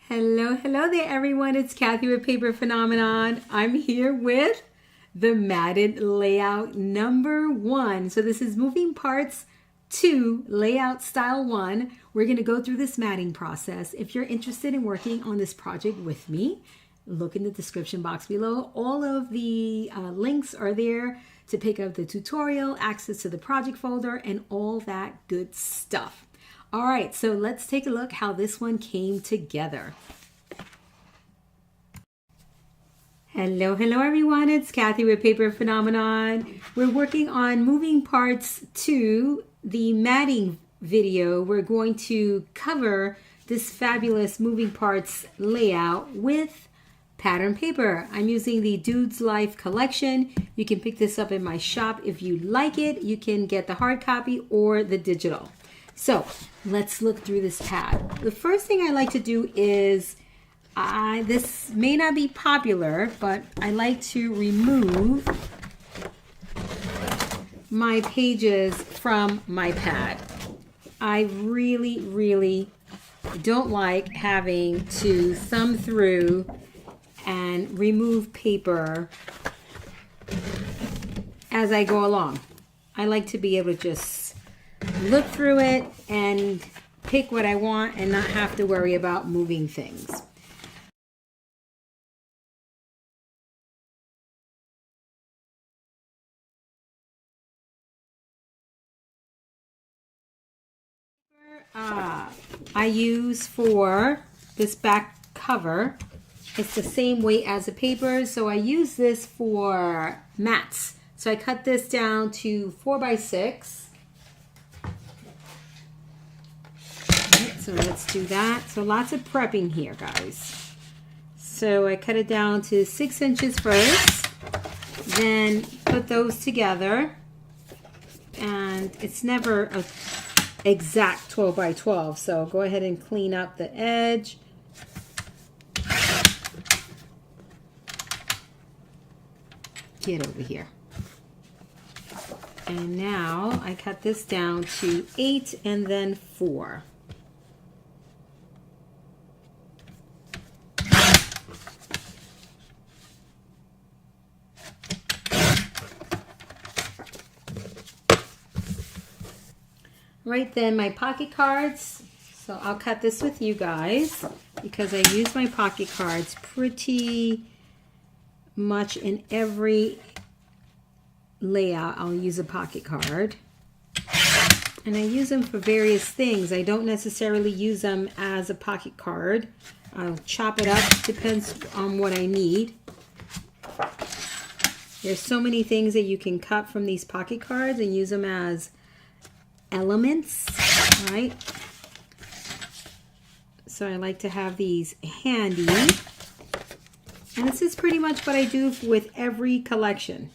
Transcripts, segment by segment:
Hello there everyone, it's Kathy with Paper Phenomenon. I'm here with the matted layout number 1. So this is moving parts 2, layout style 1. We're going to go through this matting process. If you're interested in working on this project with me, look in the description box below. All of the links are there to pick up the tutorial, access to the project folder, and all that good stuff. All right, so let's take a look how this one came together. Hello everyone, it's Kathy with Paper Phenomenon. We're working on moving parts 2, the matting video. We're going to cover this fabulous moving parts layout with pattern paper. I'm using the Dude's Life collection. You can pick this up in my shop if you like it. You can get the hard copy or the digital. So let's look through this pad. The first thing I like to do is, this may not be popular, but I like to remove my pages from my pad. I really don't like having to thumb through and remove paper as I go along. I like to be able to just look through it and pick what I want and not have to worry about moving things. I use for this back cover, it's the same weight as the paper, so I use this for mats. So I cut this down to 4x6. So let's do that. So lots of prepping here, guys. So I cut it down to 6 inches first, then put those together, and it's never a exact 12 by 12, so go ahead and clean up the edge. Get over here. And now I cut this down to 8 and then 4. Right then, my pocket cards. So I'll cut this with you guys because I use my pocket cards pretty much in every layout. I'll use a pocket card. And I use them for various things. I don't necessarily use them as a pocket card. I'll chop it up, depends on what I need. There's so many things that you can cut from these pocket cards and use them as elements, right? So I like to have these handy. And this is pretty much what I do with every collection.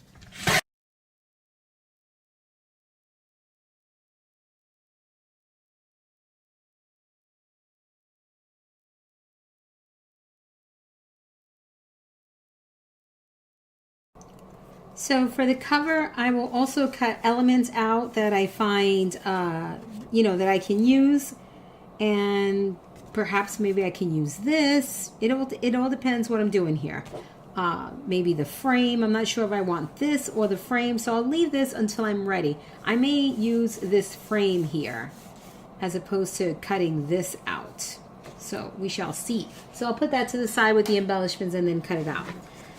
So for the cover, I will also cut elements out that I find, that I can use, and perhaps maybe I can use this. It all depends what I'm doing here. Maybe the frame. I'm not sure if I want this or the frame, so I'll leave this until I'm ready. I may use this frame here as opposed to cutting this out. So we shall see. So I'll put that to the side with the embellishments and then cut it out.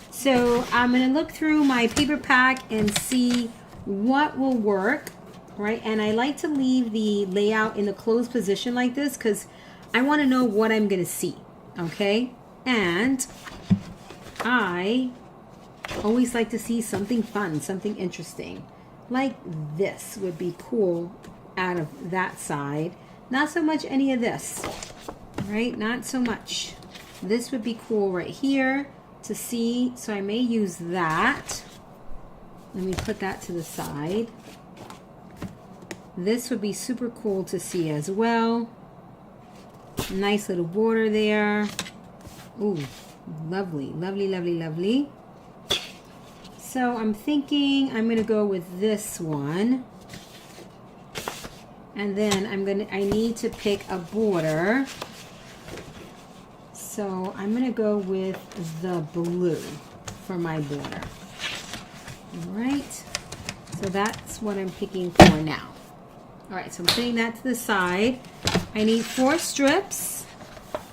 So I'm going to look through my paper pack and see what will work, right? And I like to leave the layout in a closed position like this because I want to know what I'm going to see, okay? And I always like to see something fun, something interesting. Like this would be cool out of that side. Not so much any of this, right? Not so much. This would be cool right here to see, so I may use that. Let me put that to the side. This would be super cool to see as well. Nice little border there. Ooh, lovely. So I'm thinking I'm gonna go with this one. And then I need to pick a border. So I'm going to go with the blue for my border. All right. So that's what I'm picking for now. All right, so I'm putting that to the side. I need 4 strips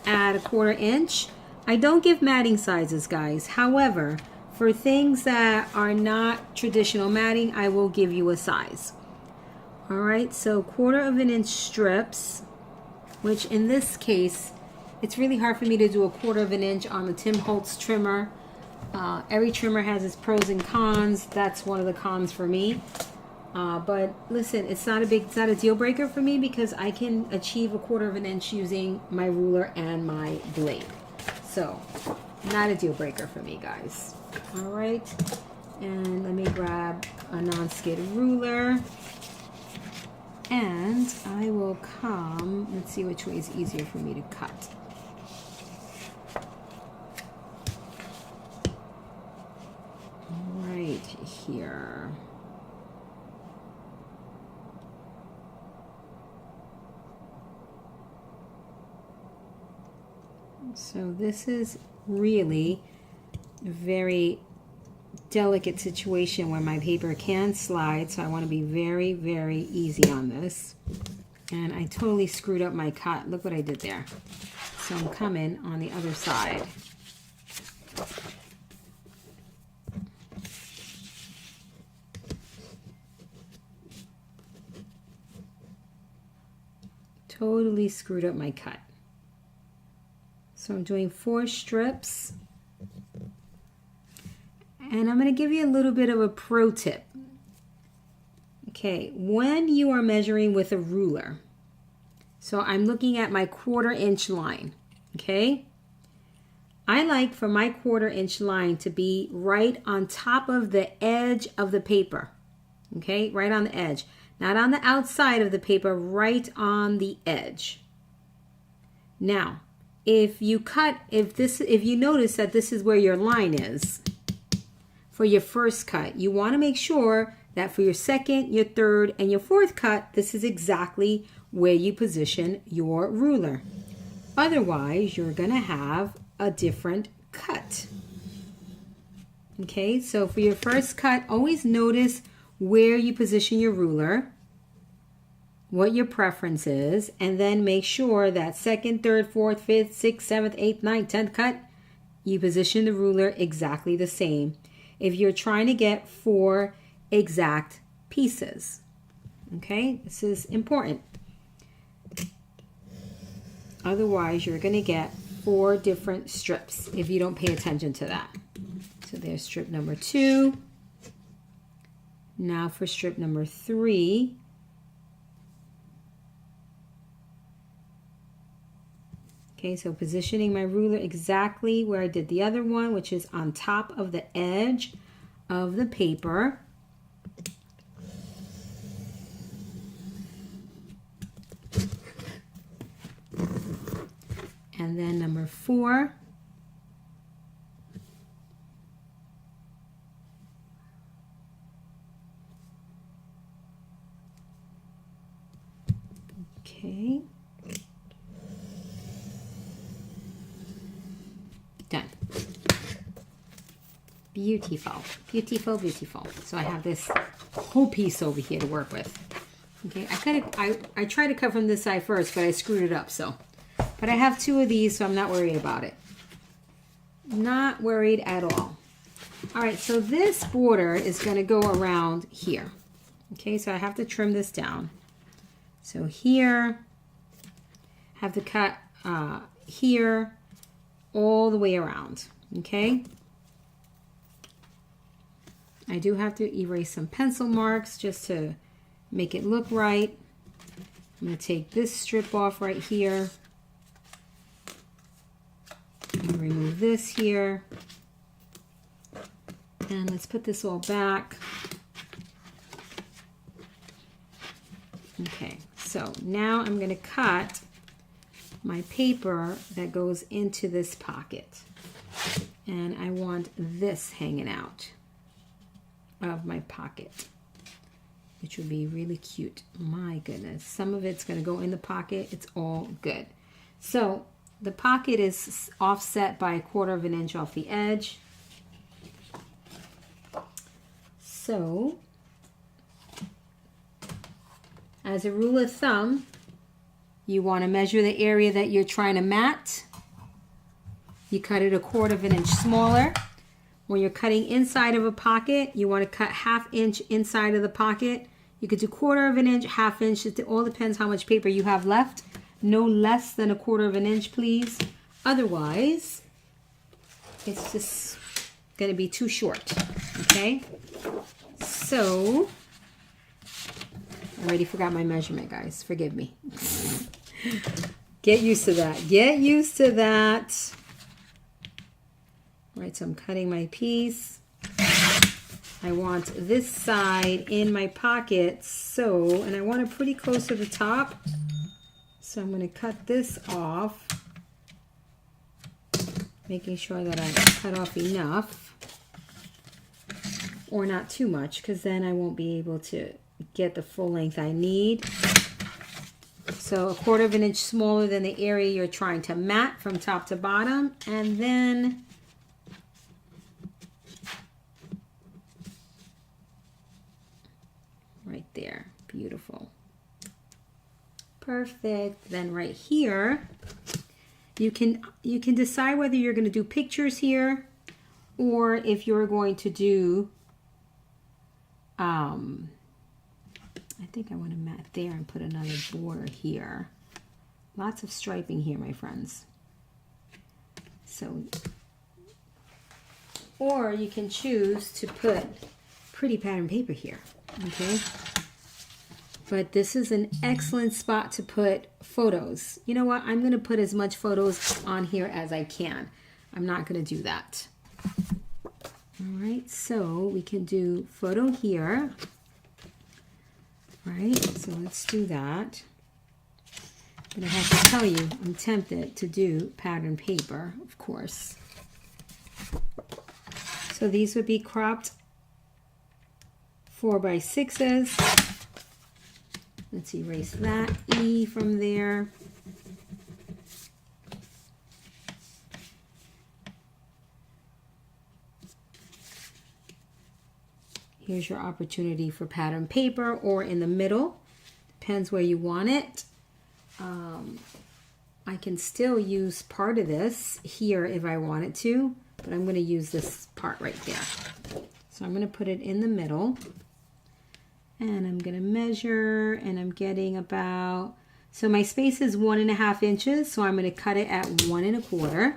at 1/4 inch. I don't give matting sizes, guys. However, for things that are not traditional matting, I will give you a size. All right, so 1/4 inch strips, which in this case, it's really hard for me to do a 1/4 inch on the Tim Holtz trimmer. Every trimmer has its pros and cons. That's one of the cons for me. But listen, it's not a deal breaker for me because I can achieve a 1/4 inch using my ruler and my blade. So, not a deal breaker for me, guys. All right, and let me grab a non-skid ruler, and I will come. Let's see which way is easier for me to cut. Right here. So this is really a very delicate situation where my paper can slide, so I want to be very, very easy on this. And I totally screwed up my cut. Look what I did there. So I'm coming on the other side. Totally screwed up my cut. So I'm doing 4 strips. And I'm going to give you a little bit of a pro tip. Okay, when you are measuring with a ruler, so I'm looking at my 1/4 inch line, okay? I like for my 1/4 inch line to be right on top of the edge of the paper, okay? Right on the edge. Not on the outside of the paper, right on the edge. Now, if you notice that this is where your line is for your first cut, you want to make sure that for your second, your third, and your fourth cut, this is exactly where you position your ruler. Otherwise, you're going to have a different cut. Okay, so for your first cut, always notice where you position your ruler, what your preference is, and then make sure that second, third, fourth, fifth, sixth, seventh, eighth, ninth, 10th cut, you position the ruler exactly the same if you're trying to get 4 exact pieces. Okay, this is important. Otherwise, you're going to get 4 different strips if you don't pay attention to that. So there's strip number 2. Now for strip number 3. Okay, so positioning my ruler exactly where I did the other one, which is on top of the edge of the paper. And then number 4. Okay. Done. Beautiful, beautiful, beautiful. So I have this whole piece over here to work with. Okay, I tried to cut from this side first, but I screwed it up, so. But I have 2 of these, so I'm not worried about it. Not worried at all. All right, so this border is going to go around here. Okay, so I have to trim this down. So here, have to cut here, all the way around. Okay. I do have to erase some pencil marks just to make it look right. I'm going to take this strip off right here. And remove this here. And let's put this all back. Okay, so now I'm going to cut my paper that goes into this pocket. And I want this hanging out of my pocket, which would be really cute. My goodness, some of it's going to go in the pocket. It's all good. So the pocket is offset by 1/4 inch off the edge. So, as a rule of thumb, you want to measure the area that you're trying to mat. You cut it 1/4 inch smaller. When you're cutting inside of a pocket, you want to cut 1/2 inch inside of the pocket. You could do 1/4 inch, 1/2 inch. It all depends how much paper you have left. No less than 1/4 inch, please. Otherwise, it's just going to be too short. Okay? So, I already forgot my measurement, guys. Forgive me. Get used to that. Get used to that. All right, so I'm cutting my piece. I want this side in my pocket, so, and I want it pretty close to the top. So I'm going to cut this off, making sure that I cut off enough, or not too much, because then I won't be able to get the full length I need. So 1/4 inch smaller than the area you're trying to mat from top to bottom, and then right there. Beautiful. Perfect. Then right here, you can decide whether you're going to do pictures here, or if you're going to do I think I want to mat there and put another border here. Lots of striping here, my friends. So, or you can choose to put pretty pattern paper here, okay? But this is an excellent spot to put photos. You know what? I'm going to put as much photos on here as I can. I'm not going to do that. All right, so we can do photo here. All right, so let's do that. But I have to tell you, I'm tempted to do pattern paper, of course. So these would be cropped 4x6s. Let's erase that E from there. Here's your opportunity for pattern paper, or in the middle. Depends where you want it. I can still use part of this here if I wanted to, but I'm going to use this part right there. So I'm going to put it in the middle, and I'm going to measure, and I'm getting about, so my space is 1.5 inches, so I'm going to cut it at 1 1/4.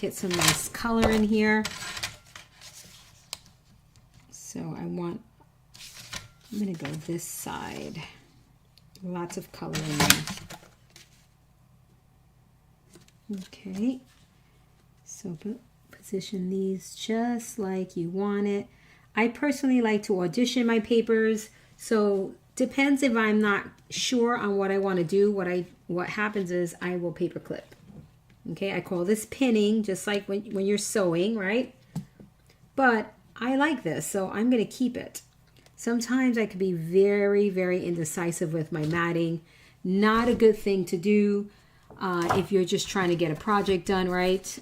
Get some nice color in here. So I'm going to go this side. Lots of color in there. Okay. So position these just like you want it. I personally like to audition my papers. So depends if I'm not sure on what I want to do. What happens is I will paper clip. Okay, I call this pinning, just like when you're sewing, right? But I like this, so I'm going to keep it. Sometimes I could be very, very indecisive with my matting. Not a good thing to do if you're just trying to get a project done, right?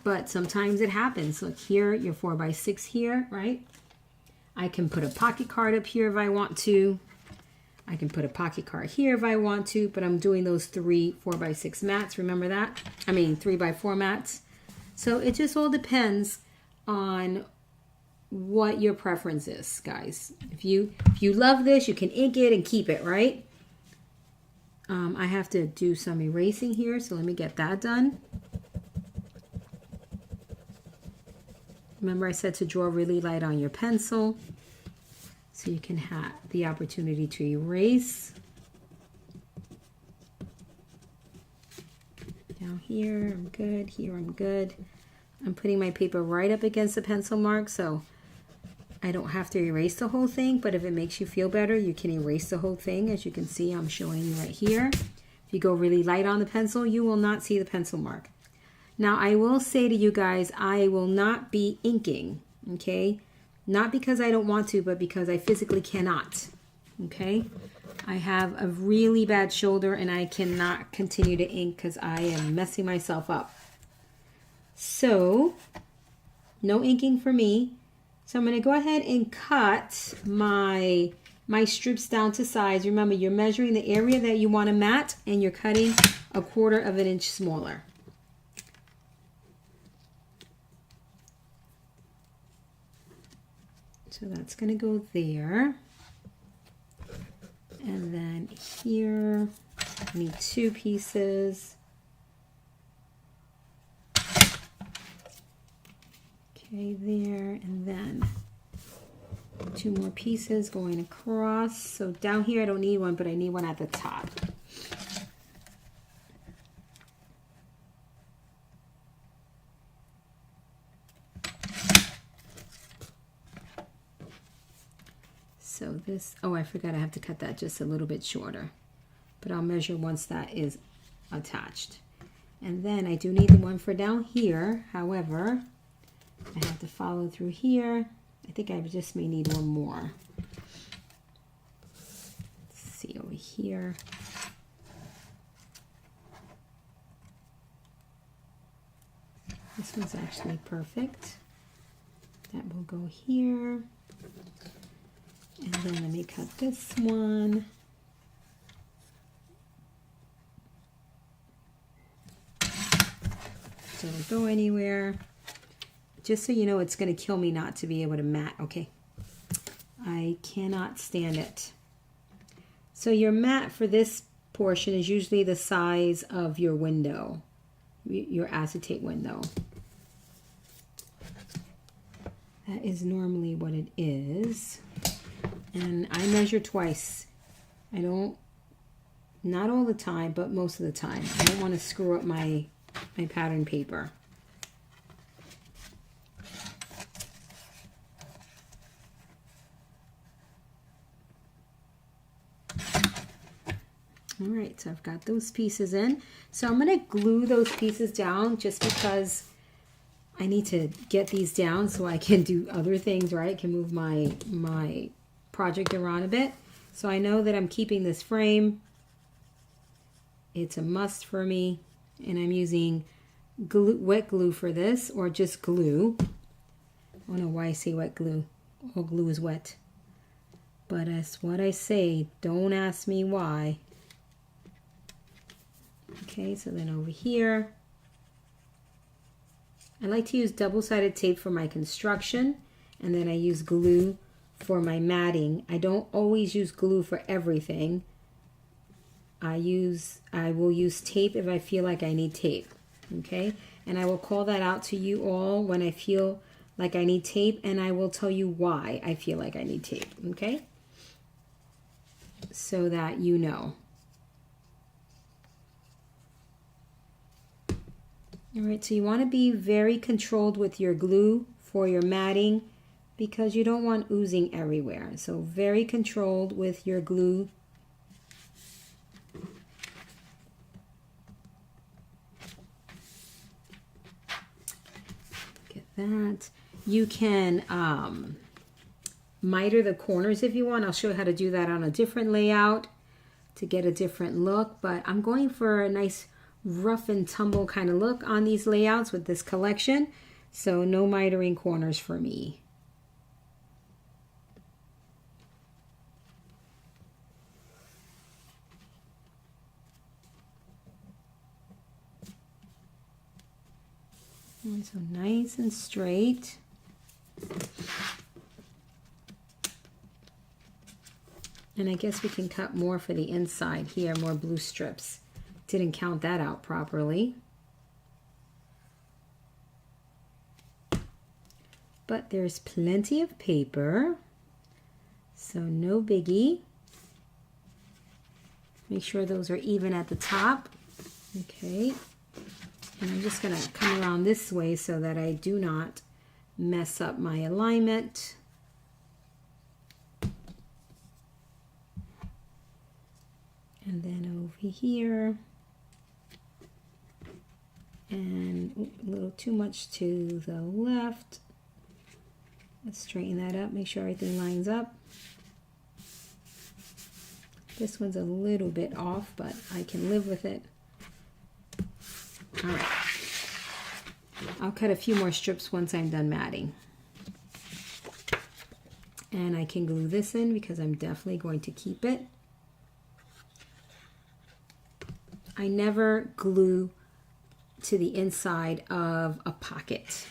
But sometimes it happens. Look here, your 4x6 here, right? I can put a pocket card up here if I want to. I can put a pocket card here if I want to, but I'm doing those 3 4x6 mats. Remember that? I mean 3x4 mats. So it just all depends on what your preference is, guys. If you love this, you can ink it and keep it, right? I have to do some erasing here, so let me get that done. Remember I said to draw really light on your pencil, so you can have the opportunity to erase. Down here, I'm good. Here, I'm good. I'm putting my paper right up against the pencil mark, so I don't have to erase the whole thing, but if it makes you feel better, you can erase the whole thing. As you can see, I'm showing you right here. If you go really light on the pencil, you will not see the pencil mark. Now I will say to you guys, I will not be inking, okay? Not because I don't want to, but because I physically cannot, okay? I have a really bad shoulder and I cannot continue to ink because I am messing myself up. So, no inking for me. So I'm going to go ahead and cut my strips down to size. Remember, you're measuring the area that you want to mat and you're cutting 1/4 of an inch smaller. So that's going to go there. And then here, I need 2 pieces. Okay, there, and then 2 more pieces going across. So down here I don't need one, but I need one at the top. So this, oh, I forgot I have to cut that just a little bit shorter, but I'll measure once that is attached. And then I do need the one for down here. However, I have to follow through here. I think I just may need one more. Let's see over here. This one's actually perfect. That will go here. And then let me cut this one. Don't go anywhere. Just so you know, it's going to kill me not to be able to mat, okay? I cannot stand it. So your mat for this portion is usually the size of your window, your acetate window. That is normally what it is. And I measure twice. I don't, not all the time, but most of the time. I don't want to screw up my pattern paper. All right, so I've got those pieces in. So I'm going to glue those pieces down just because I need to get these down so I can do other things, right? I can move my project around a bit. So I know that I'm keeping this frame. It's a must for me. And I'm using glue, wet glue for this, or just glue. I don't know why I say wet glue. All glue is wet. But that's what I say. Don't ask me why. Okay, so then over here, I like to use double-sided tape for my construction, and then I use glue for my matting. I don't always use glue for everything. I will use tape if I feel like I need tape, okay? And I will call that out to you all when I feel like I need tape, and I will tell you why I feel like I need tape, okay? So that you know. All right, so you want to be very controlled with your glue for your matting because you don't want oozing everywhere. So very controlled with your glue. Get that. You can miter the corners if you want. I'll show you how to do that on a different layout to get a different look, but I'm going for a nice rough and tumble kind of look on these layouts with this collection, so no mitering corners for me. And so nice and straight. And I guess we can cut more for the inside here, more blue strips. Didn't count that out properly. But there's plenty of paper, so no biggie. Make sure those are even at the top. Okay. And I'm just going to come around this way so that I do not mess up my alignment. And then over here. And a little too much to the left. Let's straighten that up, make sure everything lines up. This one's a little bit off, but I can live with it. All right. I'll cut a few more strips once I'm done matting. And I can glue this in because I'm definitely going to keep it. I never glue to the inside of a pocket.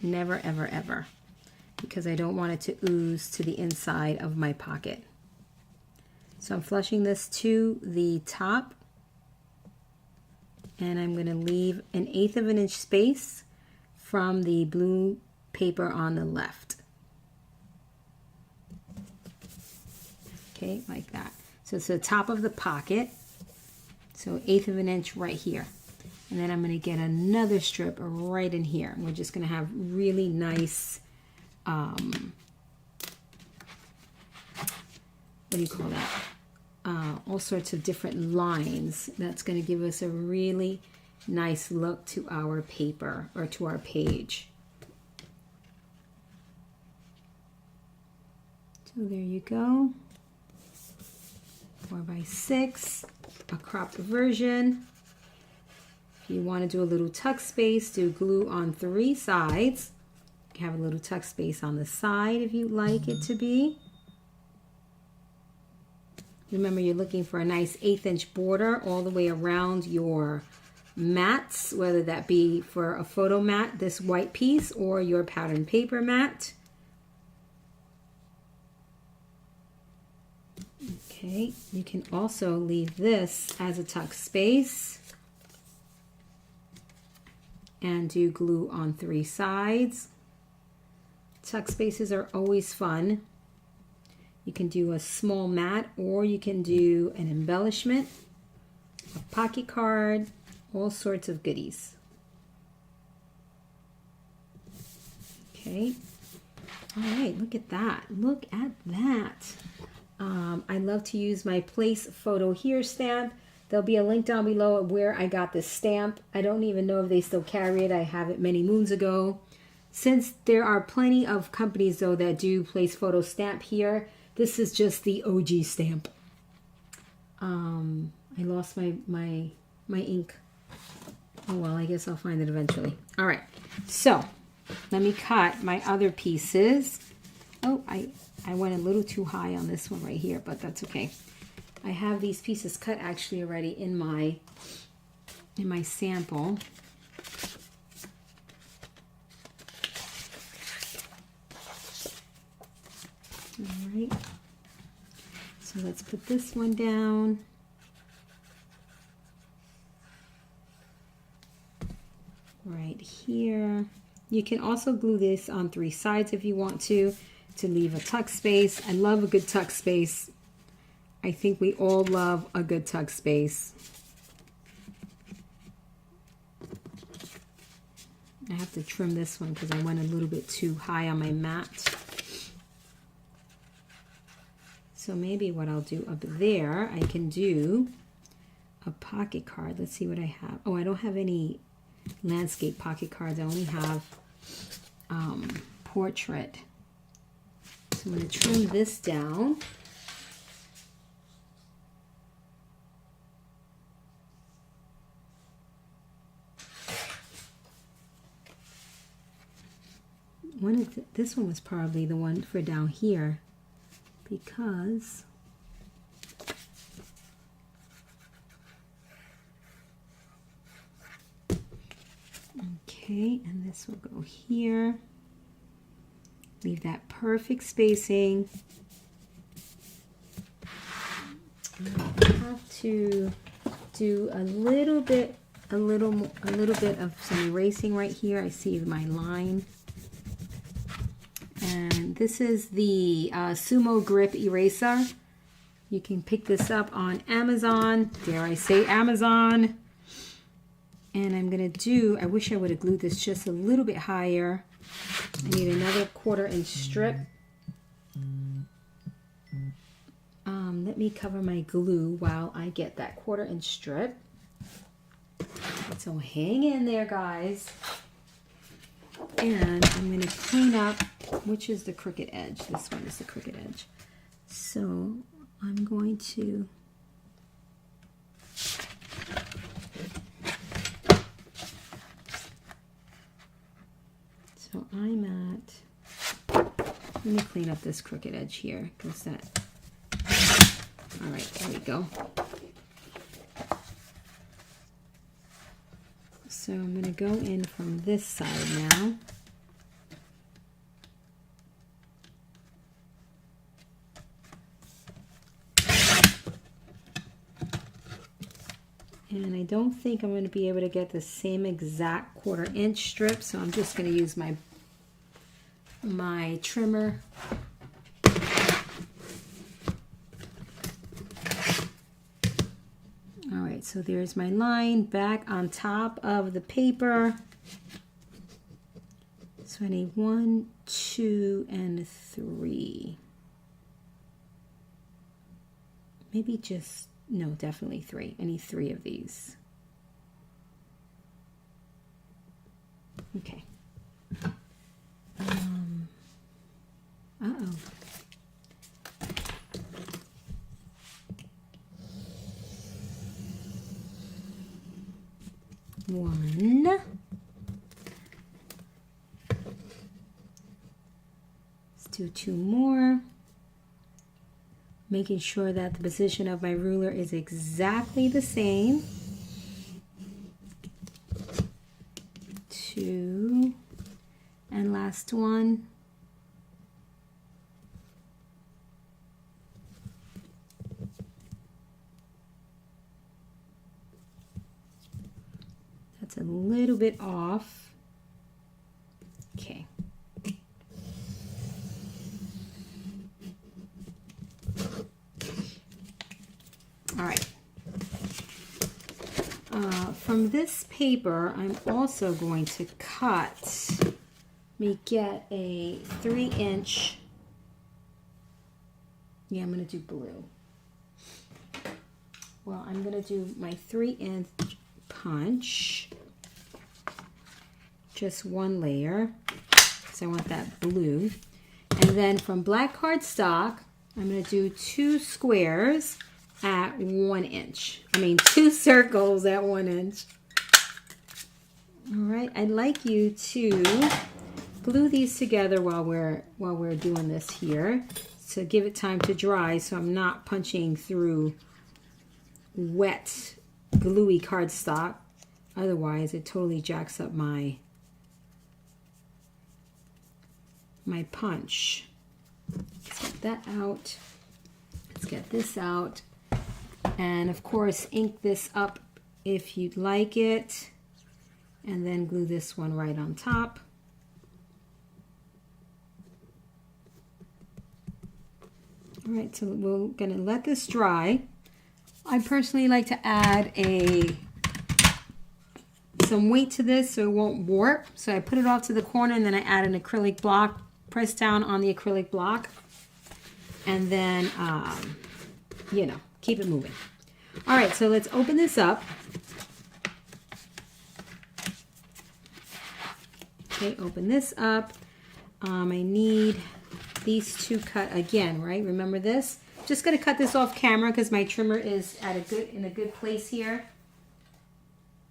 Never, ever, ever. Because I don't want it to ooze to the inside of my pocket. So I'm flushing this to the top. And I'm going to leave an 1/8 of an inch space from the blue paper on the left. Okay, like that. So it's the top of the pocket. So 1/8 of an inch right here. And then I'm going to get another strip right in here. And we're just going to have really nice, what do you call that? All sorts of different lines. That's going to give us a really nice look to our paper or to our page. So there you go. 4x6, a cropped version. If you want to do a little tuck space, do glue on 3 sides. You can have a little tuck space on the side if you'd like it to be. Remember, you're looking for a nice 1/8 inch border all the way around your mats, whether that be for a photo mat, this white piece, or your pattern paper mat. Okay, you can also leave this as a tuck space and do glue on 3 sides. Tuck spaces are always fun. You can do a small mat, or you can do an embellishment, a pocket card, all sorts of goodies. Okay. All right, look at that. Look at that. I love to use my Place Photo Here stamp. There'll be a link down below of where I got this stamp. I don't even know if they still carry it. I have it many moons ago. Since there are plenty of companies, though, that do Place Photo Stamp here, this is just the OG stamp. I lost my ink. Oh, well, I guess I'll find it eventually. All right, so let me cut my other pieces. Oh, I went a little too high on this one right here, but that's okay. I have these pieces cut actually already in my sample. All right, so let's put this one down. Right here. You can also glue this on 3 sides if you want to leave a tuck space. I love a good tuck space. I think we all love a good tuck space. I have to trim this one because I went a little bit too high on my mat. So maybe what I'll do up there, I can do a pocket card. Let's see what I have. Oh, I don't have any landscape pocket cards. I only have portrait. So I'm going to trim this down. This one was probably the one for down here because okay, and this will go here. Leave that perfect spacing. I have to do a little bit of some erasing right here. I see my line. And this is the SumoGrip eraser. You can pick this up on Amazon. Dare I say Amazon. And I'm going to do, I wish I would have glued this just a little bit higher. I need another 1/4 inch strip. Let me cover my glue while I get that 1/4 inch strip. So hang in there, guys. And I'm going to clean up, which is the crooked edge. This one is the crooked edge. So I'm going to let me clean up this crooked edge here, because that, all right, there we go. So I'm going to go in from this side now. And I don't think I'm going to be able to get the same exact 1/4 inch strip, so I'm just going to use my trimmer. All right, so there's my line back on top of the paper. So I need 1, 2, and 3. Maybe just, no, definitely 3. I need 3 of these. Okay. Uh-oh. One. Let's do 2 more. Making sure that the position of my ruler is exactly the same. 2. And last one. That's a little bit off. Okay. All right. From this paper, I'm also going to cut. Let me get a 3-inch. Yeah, I'm going to do blue. Well, I'm going to do my 3-inch punch. Just 1 layer. So I want that blue. And then from black cardstock, I'm going to do 2 squares at 1 inch. I mean 2 circles at 1 inch. All right, I'd like you to glue these together while we're doing this here, to give it time to dry, so I'm not punching through wet, gluey cardstock. Otherwise, it totally jacks up my punch. Let's get that out. Let's get this out. And of course, ink this up if you'd like it. And then glue this one right on top. All right, so we're gonna let this dry. I personally like to add some weight to this so it won't warp. So I put it off to the corner and then I add an acrylic block, press down on the acrylic block, and then, you know, keep it moving. All right, so let's open this up. Okay, open this up. I need these 2 cut again, right? Remember this? Just gonna cut this off camera because my trimmer is in a good place here.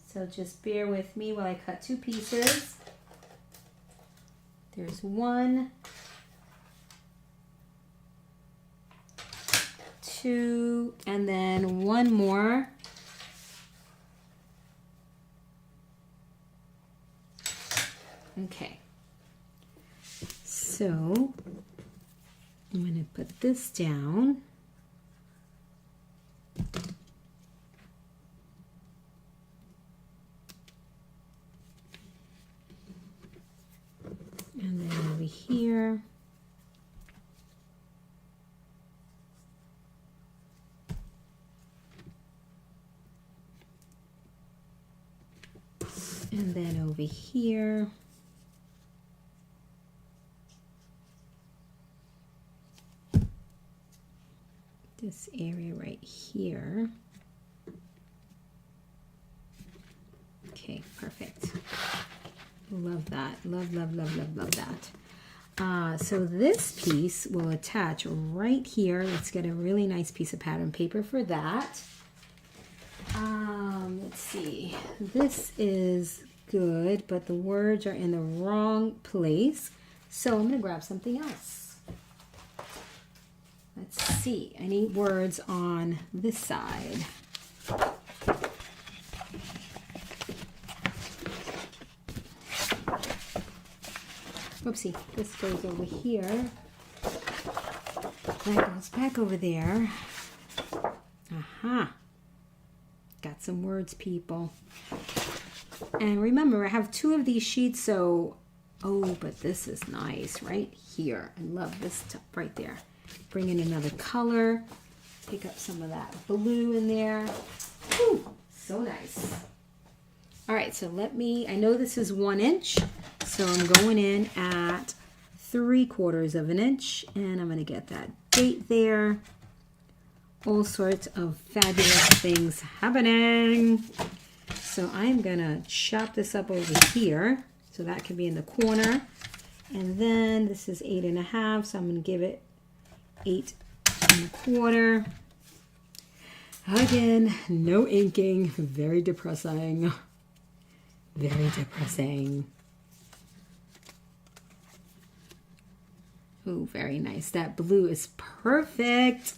So just bear with me while I cut 2 pieces. There's 1, 2, and then 1 more. Okay. So I'm going to put this down. And then over here. And then over here. This area right here. Love that. Love, love, love, love, love that. So this piece will attach right here. Let's get a really nice piece of pattern paper for that. Let's see. This is good, but the words are in the wrong place. So I'm going to grab something else. Let's see. I need words on this side. Oopsie, this goes over here. That goes back over there. Aha. Got some words, people. And remember, I have 2 of these sheets, so... Oh, but this is nice right here. I love this top right there. Bring in another color. Pick up some of that blue in there. Whew, so nice. All right, so let me... I know this is 1 inch. So I'm going in at 3/4 of an inch, and I'm going to get that date there. All sorts of fabulous things happening. So I'm going to chop this up over here, so that can be in the corner. And then this is 8.5, so I'm going to give it 8.25. Again, no inking, very depressing. Very depressing. Oh, very nice. That blue is perfect.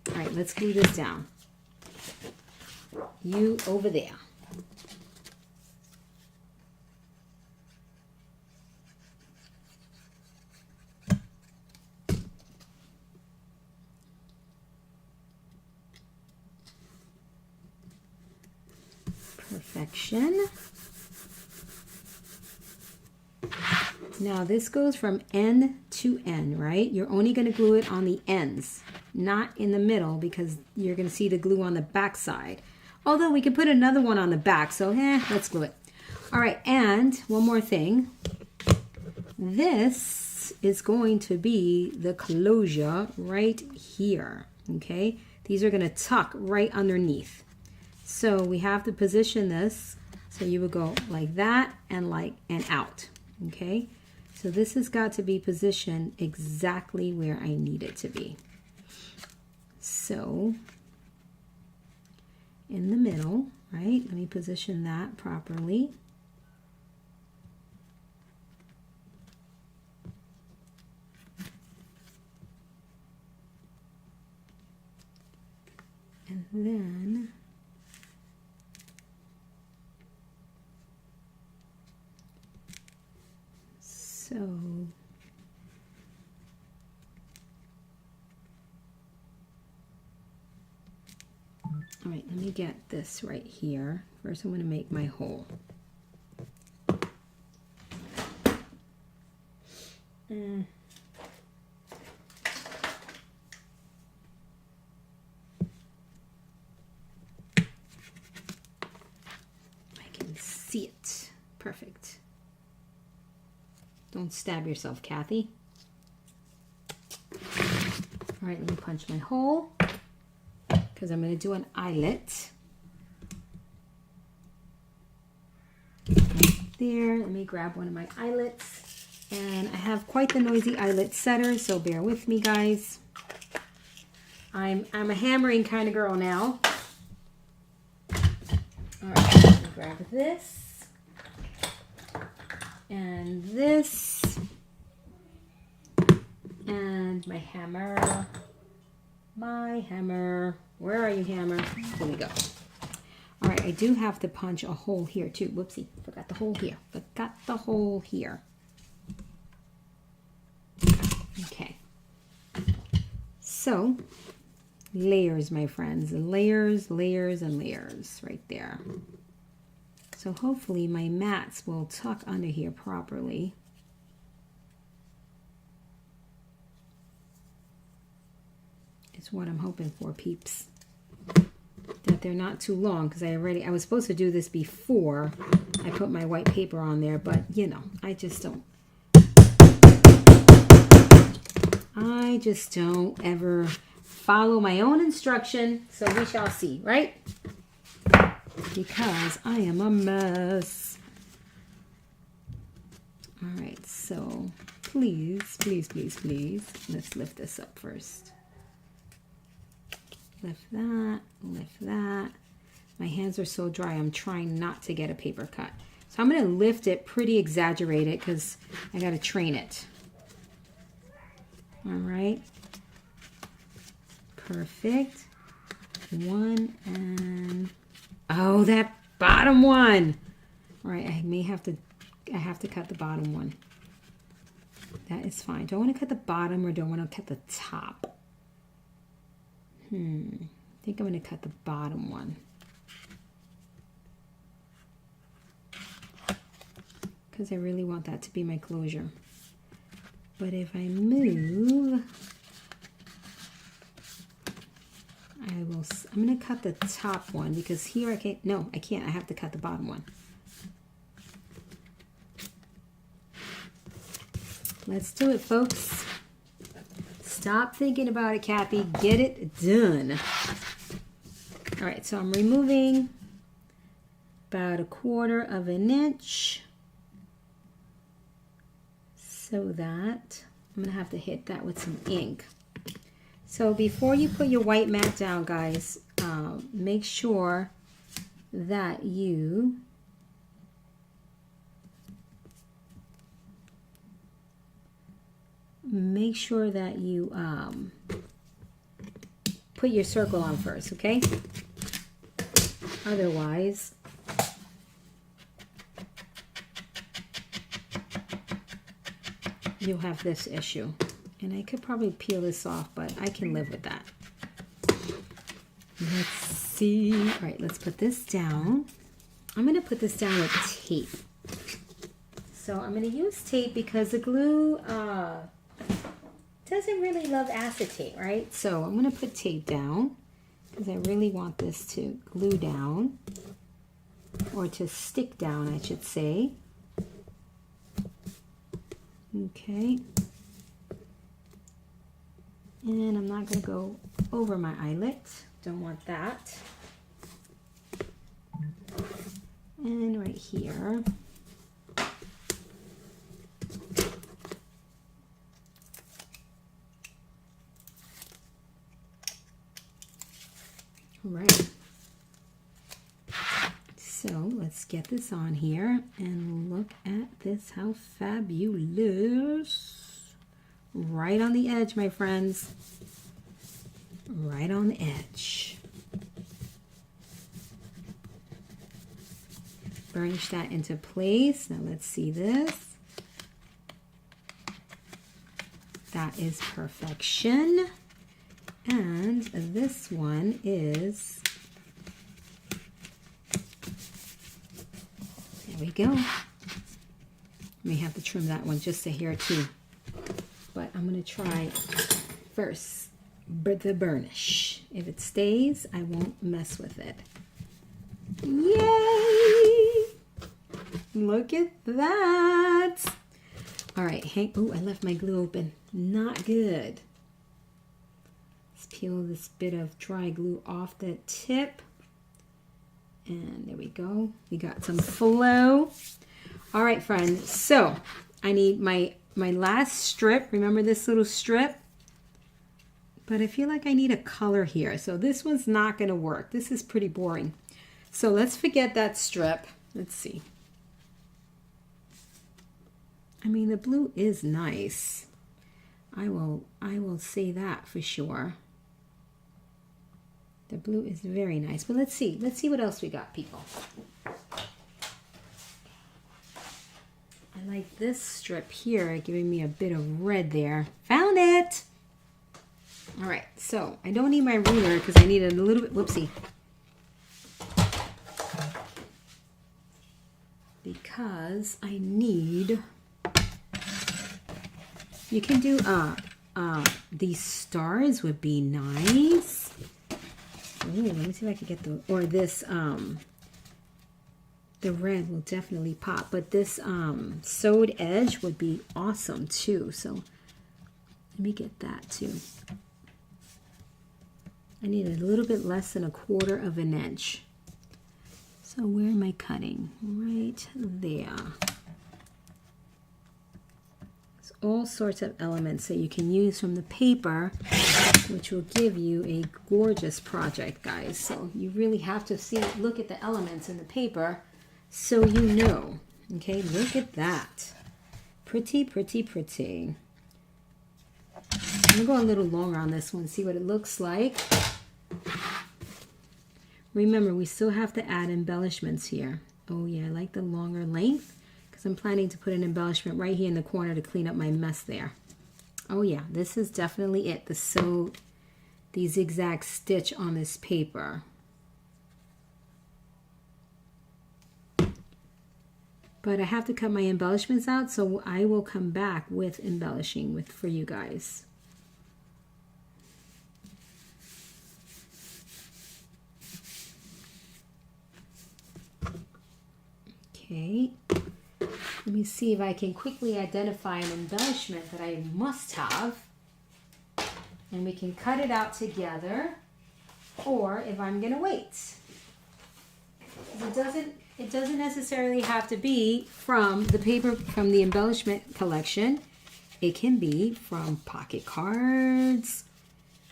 All right, let's glue this down. You over there. Perfection. Now this goes from end to end, right? You're only going to glue it on the ends, not in the middle, because you're going to see the glue on the back side. Although we can put another one on the back, so let's glue it. All right, and one more thing. This is going to be the closure right here, okay? These are going to tuck right underneath. So we have to position this, so you would go like that and out, okay? So this has got to be positioned exactly where I need it to be. So in the middle, right? Let me position that properly. And then so all right, let me get this right here. First I'm going to make my hole. I can see it. Perfect. Don't stab yourself, Kathy. All right, let me punch my hole because I'm going to do an eyelet. Right there. Let me grab one of my eyelets. And I have quite the noisy eyelet setter, so bear with me, guys. I'm a hammering kind of girl now. All right, let me grab this. And this. And my hammer. My hammer. Where are you, hammer? Here we go. All right, I do have to punch a hole here too. Whoopsie, forgot the hole here. Forgot the hole here. Okay. So, layers, my friends. Layers, layers, and layers right there. So hopefully my mats will tuck under here properly. It's what I'm hoping for, peeps. That they're not too long, because I was supposed to do this before I put my white paper on there, but you know, I just don't ever follow my own instruction, so we shall see, right? Because I am a mess. All right, so please, please, please, please, let's lift this up first. Lift that, lift that. My hands are so dry, I'm trying not to get a paper cut. So I'm going to lift it pretty exaggerated because I got to train it. All right. Perfect. One and... oh, that bottom one. All right, I have to cut the bottom one. That is fine. Do I want to cut the bottom or do I want to cut the top? I think I'm going to cut the bottom one. Because I really want that to be my closure. But if I move, I'm going to cut the top one because here I can't, no, I can't. I have to cut the bottom one. Let's do it, folks. Stop thinking about it, Kathy. Get it done. All right, so I'm removing about 1/4 inch so that I'm going to have to hit that with some ink. So before you put your white mat down, guys, make sure that you put your circle on first, okay? Otherwise, you'll have this issue. And I could probably peel this off, but I can live with that. Let's see. All right, let's put this down. I'm going to put this down with tape. So I'm going to use tape because the glue doesn't really love acetate, right? So I'm going to put tape down because I really want this to glue down, or to stick down, I should say. Okay. And I'm not going to go over my eyelet. Don't want that. And right here. All right. So let's get this on here and look at this. How fabulous. Right on the edge, my friends. Right on the edge. Burnish that into place. Now let's see this. That is perfection. And this one is, there we go. May have to trim that one just a hair too. But I'm going to try first the burnish. If it stays, I won't mess with it. Yay! Look at that. All right, oh, I left my glue open. Not good. Let's peel this bit of dry glue off the tip. And there we go. We got some flow. All right, friends. So I need my last strip. Remember this little strip? But I feel like I need a color here. So this one's not going to work. This is pretty boring. So let's forget that strip. Let's see. I mean, the blue is nice. I will say that for sure. The blue is very nice. But let's see. Let's see what else we got, people. I like this strip here, giving me a bit of red there. Found it! All right, so I don't need my ruler because I need a little bit, whoopsie. Because I need, you can do, these stars would be nice. Ooh, let me see if I can get the, or this, the red will definitely pop, but this sewed edge would be awesome too. So let me get that too. I need a little bit less than 1/4 inch. So where am I cutting? Right there. all sorts of elements that you can use from the paper, which will give you a gorgeous project, guys. So you really have to look at the elements in the paper so you know. Okay, look at that. Pretty, pretty, pretty. I'm going to go a little longer on this one, see what it looks like. Remember, we still have to add embellishments here. Oh yeah, I like the longer length because I'm planning to put an embellishment right here in the corner to clean up my mess there. Oh yeah, this is definitely it. The zigzag stitch on this paper. But I have to cut my embellishments out, so I will come back with embellishing for you guys. Okay, let me see if I can quickly identify an embellishment that I must have. And we can cut it out together, or if I'm going to wait. It doesn't necessarily have to be from the paper, from the embellishment collection. It can be from pocket cards.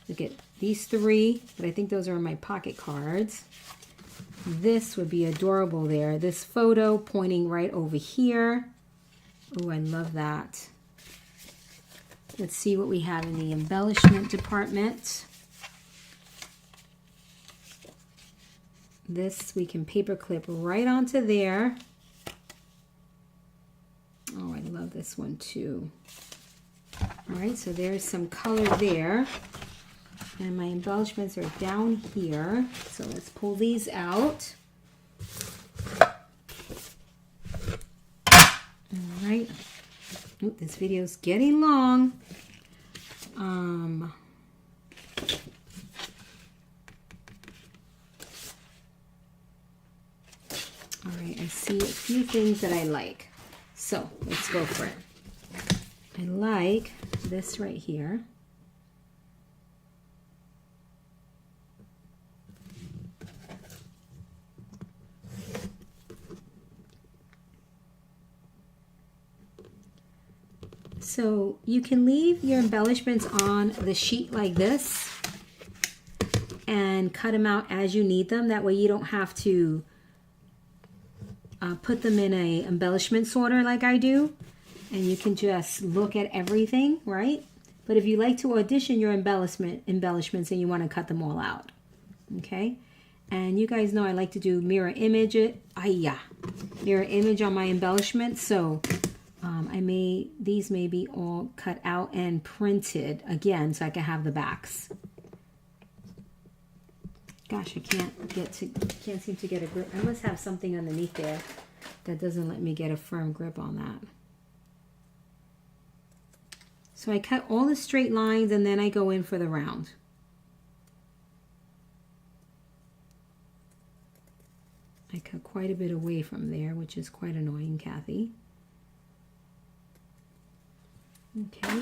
Look at these three, but I think those are my pocket cards. This would be adorable there. This photo pointing right over here. Oh, I love that. Let's see what we have in the embellishment department. This we can paper clip right onto there. Oh, I love this one too. All right, so there's some color there. And my embellishments are down here. So let's pull these out. All right. Ooh, this video's getting long. All right, I see a few things that I like. So let's go for it. I like this right here. So you can leave your embellishments on the sheet like this and cut them out as you need them. That way you don't have to put them in a embellishment sorter like I do, and you can just look at everything, right? But if you like to audition your embellishments and you want to cut them all out, okay? And you guys know I like to do mirror image mirror image on my embellishments. So these may be all cut out and printed again so I can have the backs. Gosh, I can't seem to get a grip. I must have something underneath there that doesn't let me get a firm grip on that. So I cut all the straight lines and then I go in for the round. I cut quite a bit away from there, which is quite annoying, Kathy. Okay,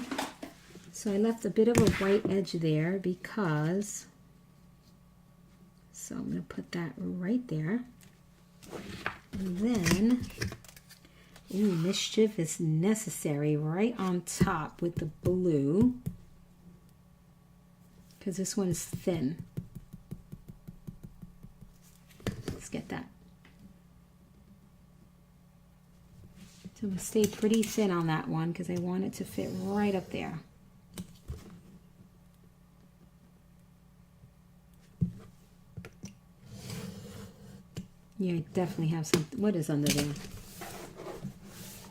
so I left a bit of a white edge there because, so I'm going to put that right there. And then, ooh, mischief is necessary right on top with the blue, because this one is thin. Let's get that. So I'm going to stay pretty thin on that one because I want it to fit right up there. Yeah, I definitely have something. What is under there?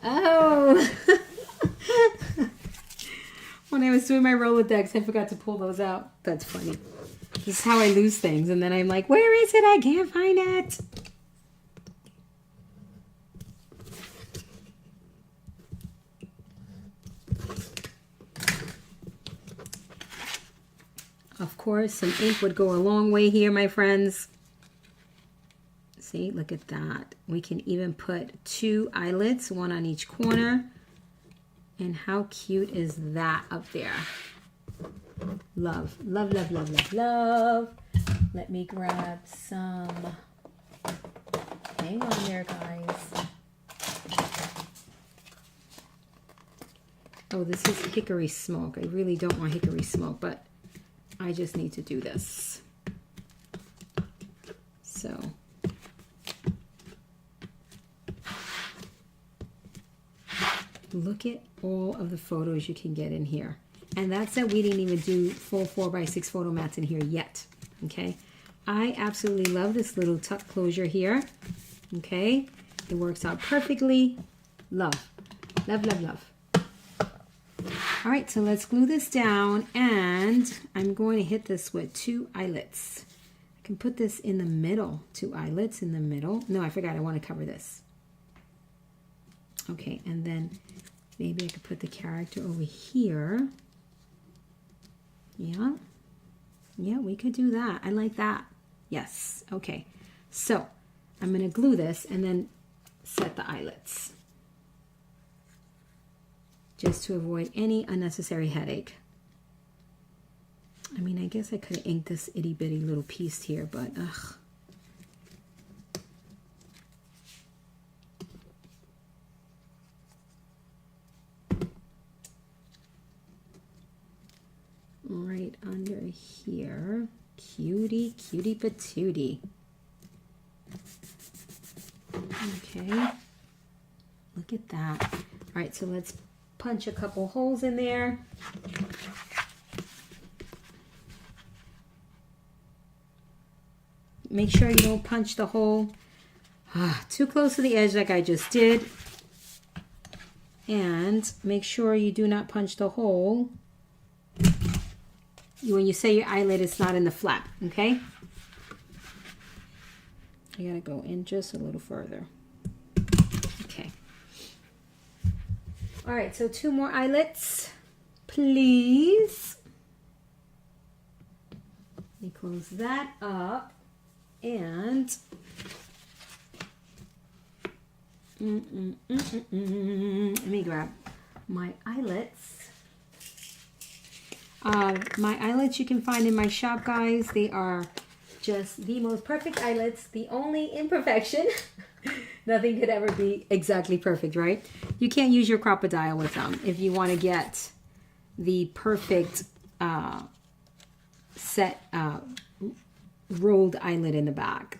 Oh! When I was doing my Rolodex, I forgot to pull those out. That's funny. This is how I lose things. And then I'm like, where is it? I can't find it. Of course, some ink would go a long way here, my friends. See, look at that. We can even put 2 eyelets, one on each corner. And how cute is that up there? Love, love, love, love, love, love. Let me grab some. Hang on there, guys. Oh, this is hickory smoke. I really don't want hickory smoke, but I just need to do this. So look at all of the photos you can get in here. And that's that we didn't even do full 4x6 photo mats in here yet. Okay. I absolutely love this little tuck closure here. Okay. It works out perfectly. Love. Love, love, love. All right, so let's glue this down, and I'm going to hit this with 2 eyelets. I can put this in the middle, 2 eyelets in the middle. No, I forgot, I want to cover this. Okay, and then maybe I could put the character over here. Yeah, yeah, we could do that. I like that. Yes, okay. So I'm going to glue this and then set the eyelets, just to avoid any unnecessary headache. I mean, I guess I could have inked this itty bitty little piece here, but ugh. Right under here. Cutie, cutie patootie. Okay. Look at that. All right, so let's punch a couple holes in there. Make sure you don't punch the hole too close to the edge like I just did. And make sure you do not punch the hole when you say your eyelet is not in the flap, okay? You gotta go in just a little further. Okay. All right, so 2 more eyelets, please. Let me close that up, and let me grab my eyelets. My eyelets you can find in my shop, guys. They are just the most perfect eyelets. The only imperfection, nothing could ever be exactly perfect, right? You can't use your Crop-A-Dile with them if you want to get the perfect set rolled eyelet in the back.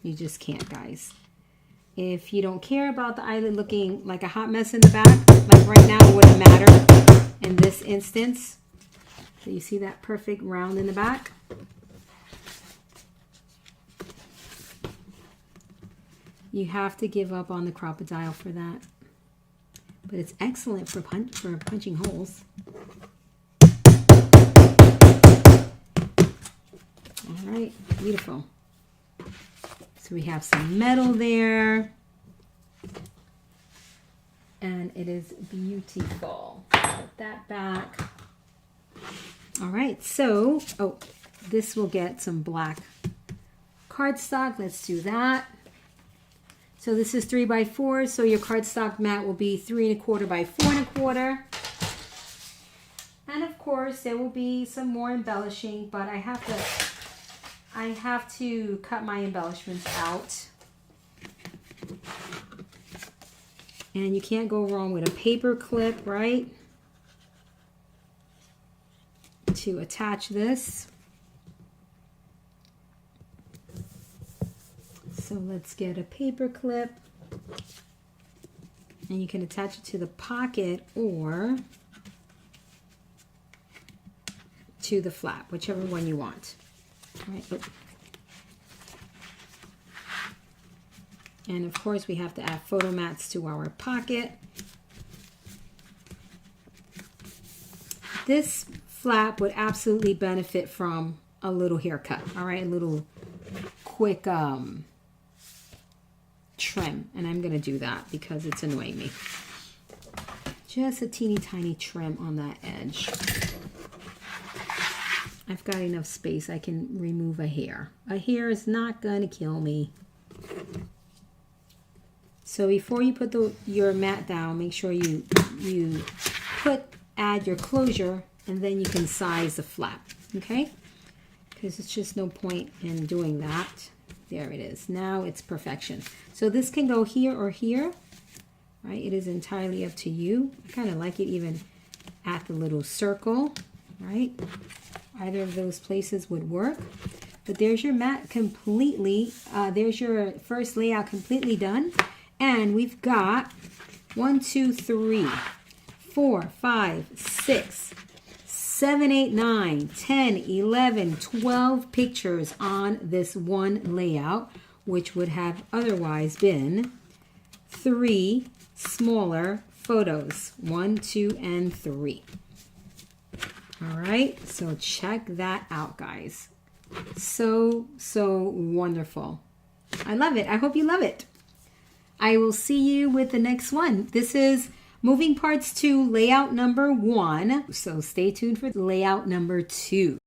You just can't, guys. If you don't care about the eyelid looking like a hot mess in the back, like right now, it wouldn't matter in this instance. So you see that perfect round in the back? You have to give up on the Crop-A-Dile for that. But it's excellent for punching holes. All right, beautiful. So we have some metal there. And it is beautiful. Put that back. All right, so, oh, this will get some black cardstock. Let's do that. So this is 3x4, so your cardstock mat will be 3 1/4 by 4 1/4. And of course, there will be some more embellishing, but I have to cut my embellishments out. And you can't go wrong with a paper clip, right? To attach this. So let's get a paper clip, and you can attach it to the pocket or to the flap, whichever one you want. All right. Oh. And of course we have to add photo mats to our pocket. This flap would absolutely benefit from a little haircut. All right, a little quick trim, and I'm gonna do that because it's annoying me. Just a teeny tiny trim on that edge. I've got enough space. I can remove a hair. A hair is not gonna kill me. So before you put your mat down, make sure you add your closure, and then you can size the flap, okay? Because it's just no point in doing that. There it is. Now it's perfection. So this can go here or here, right? It is entirely up to you. I kind of like it even at the little circle, right? Either of those places would work. But there's your mat completely, there's your first layout completely done. And we've got 1, 2, 3, 4, 5, 6, 7, 8, 9, 10, 11, 12 pictures on this one layout, which would have otherwise been 3 smaller photos, 1, 2, and 3. All right, so check that out, guys. So wonderful. I love it. I hope you love it. I will see you with the next one. This is Moving Parts 2, layout number 1. So stay tuned for layout number 2.